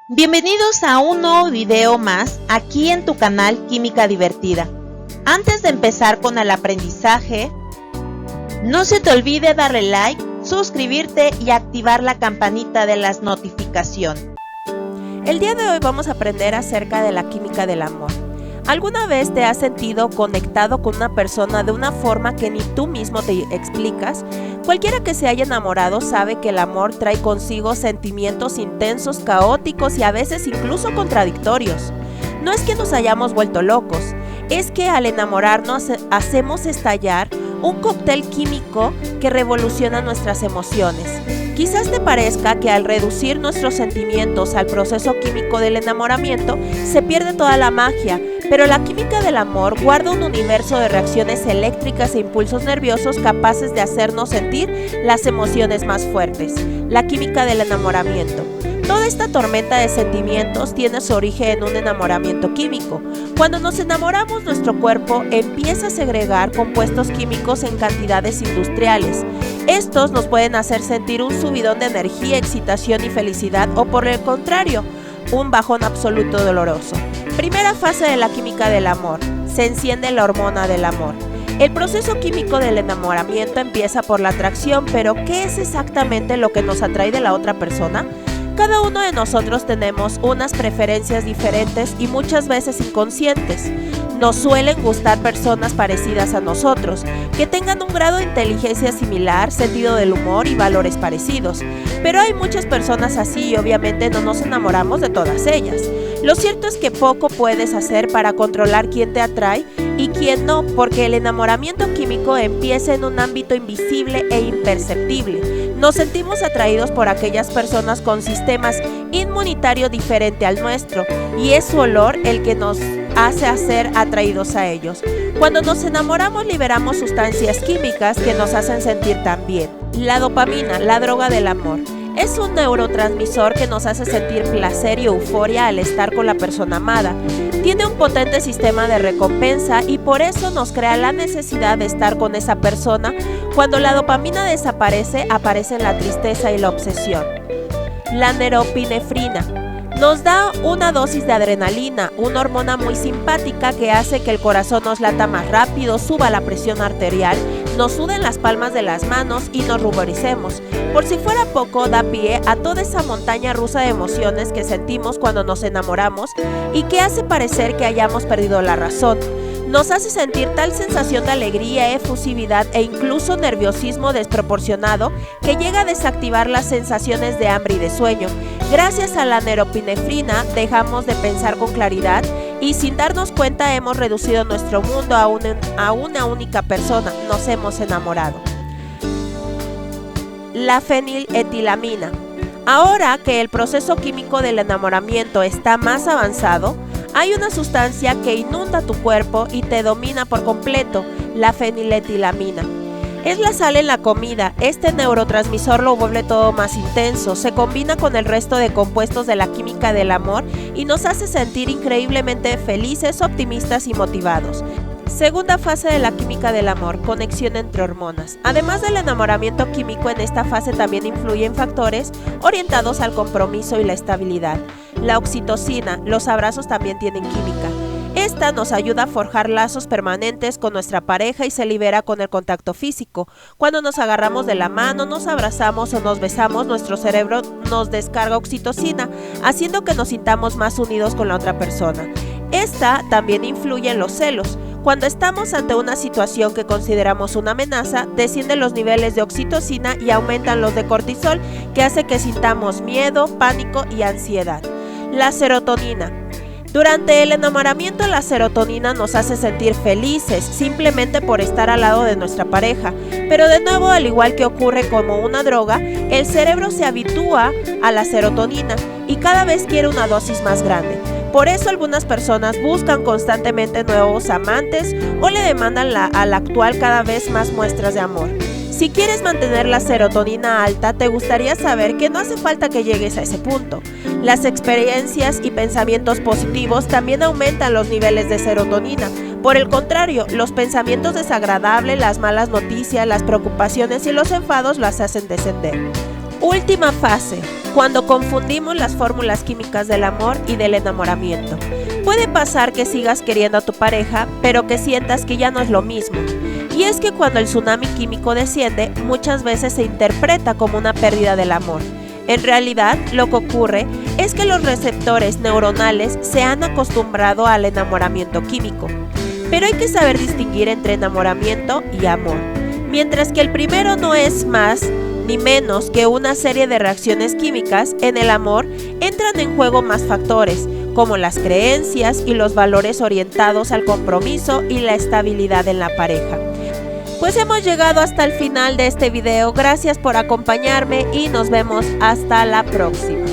Bienvenidos a un nuevo video más aquí en tu canal Química Divertida. Antes de empezar con el aprendizaje, no se te olvide darle like, suscribirte y activar la campanita de las notificaciones. El día de hoy vamos a aprender acerca de la química del amor. ¿Alguna vez te has sentido conectado con una persona de una forma que ni tú mismo te explicas? Cualquiera que se haya enamorado sabe que el amor trae consigo sentimientos intensos, caóticos y a veces incluso contradictorios. No es que nos hayamos vuelto locos, es que al enamorarnos hacemos estallar un cóctel químico que revoluciona nuestras emociones. Quizás te parezca que al reducir nuestros sentimientos al proceso químico del enamoramiento se pierde toda la magia, pero la química del amor guarda un universo de reacciones eléctricas e impulsos nerviosos capaces de hacernos sentir las emociones más fuertes. La química del enamoramiento. Toda esta tormenta de sentimientos tiene su origen en un enamoramiento químico. Cuando nos enamoramos, nuestro cuerpo empieza a segregar compuestos químicos en cantidades industriales. Estos nos pueden hacer sentir un subidón de energía, excitación y felicidad, o por el contrario, un bajón absoluto doloroso. Primera fase de la química del amor. Se enciende la hormona del amor. El proceso químico del enamoramiento empieza por la atracción, pero ¿qué es exactamente lo que nos atrae de la otra persona? Cada uno de nosotros tenemos unas preferencias diferentes y muchas veces inconscientes. Nos suelen gustar personas parecidas a nosotros, que tengan un grado de inteligencia similar, sentido del humor y valores parecidos. Pero hay muchas personas así y obviamente no nos enamoramos de todas ellas. Lo cierto es que poco puedes hacer para controlar quién te atrae y quién no, porque el enamoramiento químico empieza en un ámbito invisible e imperceptible. Nos sentimos atraídos por aquellas personas con sistemas inmunitarios diferentes al nuestro y es su olor el que nos hace ser atraídos a ellos. Cuando nos enamoramos liberamos sustancias químicas que nos hacen sentir tan bien. La dopamina, la droga del amor. Es un neurotransmisor que nos hace sentir placer y euforia al estar con la persona amada. Tiene un potente sistema de recompensa y por eso nos crea la necesidad de estar con esa persona. Cuando la dopamina desaparece, aparecen la tristeza y la obsesión. La norepinefrina. Nos da una dosis de adrenalina, una hormona muy simpática que hace que el corazón nos lata más rápido, suba la presión arterial, nos suden las palmas de las manos y nos ruboricemos. Por si fuera poco, da pie a toda esa montaña rusa de emociones que sentimos cuando nos enamoramos y que hace parecer que hayamos perdido la razón. Nos hace sentir tal sensación de alegría, efusividad e incluso nerviosismo desproporcionado que llega a desactivar las sensaciones de hambre y de sueño. Gracias a la norepinefrina dejamos de pensar con claridad y sin darnos cuenta hemos reducido nuestro mundo a una única persona, nos hemos enamorado. La feniletilamina. Ahora que el proceso químico del enamoramiento está más avanzado, hay una sustancia que inunda tu cuerpo y te domina por completo, la feniletilamina. Es la sal en la comida, este neurotransmisor lo vuelve todo más intenso, se combina con el resto de compuestos de la química del amor y nos hace sentir increíblemente felices, optimistas y motivados. Segunda fase de la química del amor, conexión entre hormonas. Además del enamoramiento químico, en esta fase también influyen factores orientados al compromiso y la estabilidad. La oxitocina, los abrazos también tienen química. Esta nos ayuda a forjar lazos permanentes con nuestra pareja y se libera con el contacto físico. Cuando nos agarramos de la mano, nos abrazamos o nos besamos, nuestro cerebro nos descarga oxitocina, haciendo que nos sintamos más unidos con la otra persona. Esta también influye en los celos. Cuando estamos ante una situación que consideramos una amenaza, descienden los niveles de oxitocina y aumentan los de cortisol, que hace que sintamos miedo, pánico y ansiedad. La serotonina. Durante el enamoramiento, la serotonina nos hace sentir felices simplemente por estar al lado de nuestra pareja. Pero de nuevo, al igual que ocurre como una droga, el cerebro se habitúa a la serotonina y cada vez quiere una dosis más grande. Por eso algunas personas buscan constantemente nuevos amantes o le demandan al actual cada vez más muestras de amor. Si quieres mantener la serotonina alta, te gustaría saber que no hace falta que llegues a ese punto. Las experiencias y pensamientos positivos también aumentan los niveles de serotonina. Por el contrario, los pensamientos desagradables, las malas noticias, las preocupaciones y los enfados las hacen descender. Última fase, cuando confundimos las fórmulas químicas del amor y del enamoramiento. Puede pasar que sigas queriendo a tu pareja, pero que sientas que ya no es lo mismo. Y es que cuando el tsunami químico desciende, muchas veces se interpreta como una pérdida del amor. En realidad, lo que ocurre es que los receptores neuronales se han acostumbrado al enamoramiento químico. Pero hay que saber distinguir entre enamoramiento y amor. Mientras que el primero no es más ni menos que una serie de reacciones químicas, en el amor entran en juego más factores, como las creencias y los valores orientados al compromiso y la estabilidad en la pareja. Pues hemos llegado hasta el final de este video, gracias por acompañarme y nos vemos hasta la próxima.